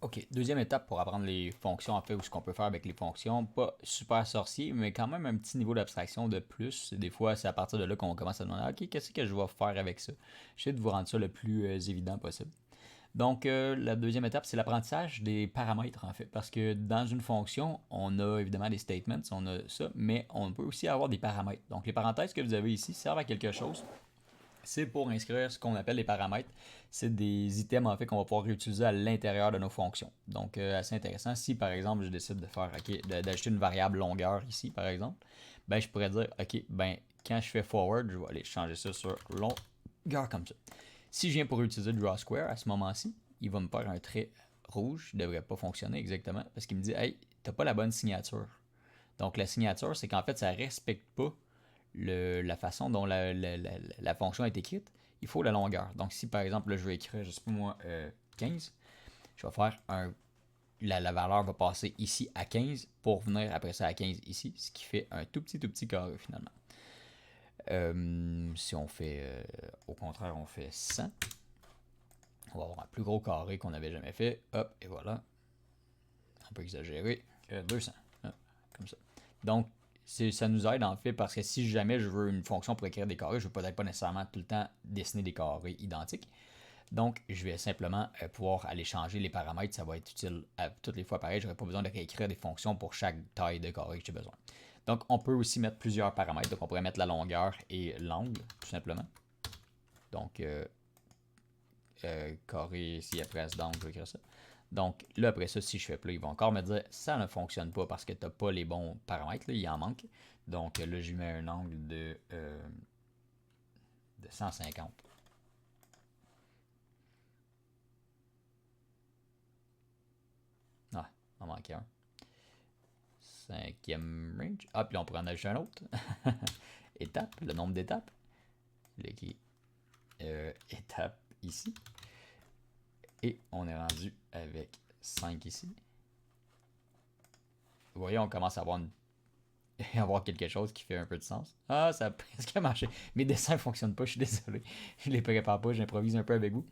OK, deuxième étape pour apprendre les fonctions, en fait, ou ce qu'on peut faire avec les fonctions. Pas super sorcier, mais quand même un petit niveau d'abstraction de plus. Des fois, c'est à partir de là qu'on commence à demander, OK, qu'est-ce que je vais faire avec ça? J'essaie de vous rendre ça le plus évident possible. Donc, la deuxième étape, c'est l'apprentissage des paramètres, en fait. Parce que dans une fonction, on a évidemment des statements, on a ça, mais on peut aussi avoir des paramètres. Donc, les parenthèses que vous avez ici servent à quelque chose. C'est pour inscrire ce qu'on appelle les paramètres. C'est des items en fait qu'on va pouvoir réutiliser à l'intérieur de nos fonctions. Donc assez intéressant. Si par exemple je décide de faire d'ajouter une variable longueur ici par exemple, ben je pourrais dire ok ben quand je fais forward, je vais aller changer ça sur longueur comme ça. Si je viens pour utiliser le draw square à ce moment-ci, il va me faire un trait rouge, il ne devrait pas fonctionner exactement parce qu'il me dit hey, t'as pas la bonne signature. Donc la signature, c'est qu'en fait ça respecte pas la façon dont la fonction est écrite, il faut la longueur. Donc si par exemple là, je vais écrire, je sais pas moi, 15, je vais faire la valeur va passer ici à 15 pour venir après ça à 15 ici, ce qui fait un tout petit carré finalement. Si on fait, au contraire, on fait 100, on va avoir un plus gros carré qu'on n'avait jamais fait. Hop, et voilà. Un peu exagéré. 200. Comme ça. Donc, ça nous aide en fait parce que si jamais je veux une fonction pour écrire des carrés, je ne veux peut-être pas nécessairement tout le temps dessiner des carrés identiques. Donc, je vais simplement pouvoir aller changer les paramètres. Ça va être utile à toutes les fois pareil. Je n'aurai pas besoin de réécrire des fonctions pour chaque taille de carré que j'ai besoin. Donc, on peut aussi mettre plusieurs paramètres. Donc, on pourrait mettre la longueur et l'angle, tout simplement. Donc, carré, si après d'angle, je vais écrire ça. Donc là, après ça, si je fais plus, ils vont encore me dire ça ne fonctionne pas parce que tu n'as pas les bons paramètres, là, il en manque. Donc là, je mets un angle de 150. Ah, il en manquait un. Cinquième range. Ah, puis là, on pourrait en ajouter un autre. Étape, le nombre d'étapes. Qui étape ici. Et on est rendu avec 5 ici. Vous voyez, on commence à avoir avoir quelque chose qui fait un peu de sens. Ah, ça a presque marché. Mes dessins ne fonctionnent pas, je suis désolé. Je les prépare pas, j'improvise un peu avec vous.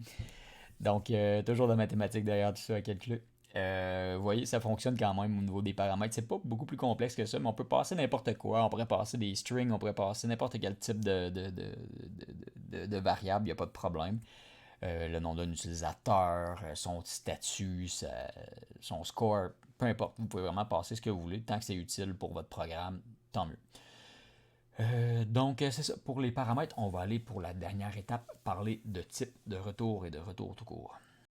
Donc, toujours de mathématiques derrière tout ça à calculer. Vous voyez, ça fonctionne quand même au niveau des paramètres. C'est pas beaucoup plus complexe que ça, mais on peut passer n'importe quoi. On pourrait passer des strings, on pourrait passer n'importe quel type de variable, il n'y a pas de problème. Le nom d'un utilisateur, son statut, son score, peu importe. Vous pouvez vraiment passer ce que vous voulez. Tant que c'est utile pour votre programme, tant mieux. Donc, c'est ça. Pour les paramètres, on va aller pour la dernière étape, parler de type de retour et de retour tout court.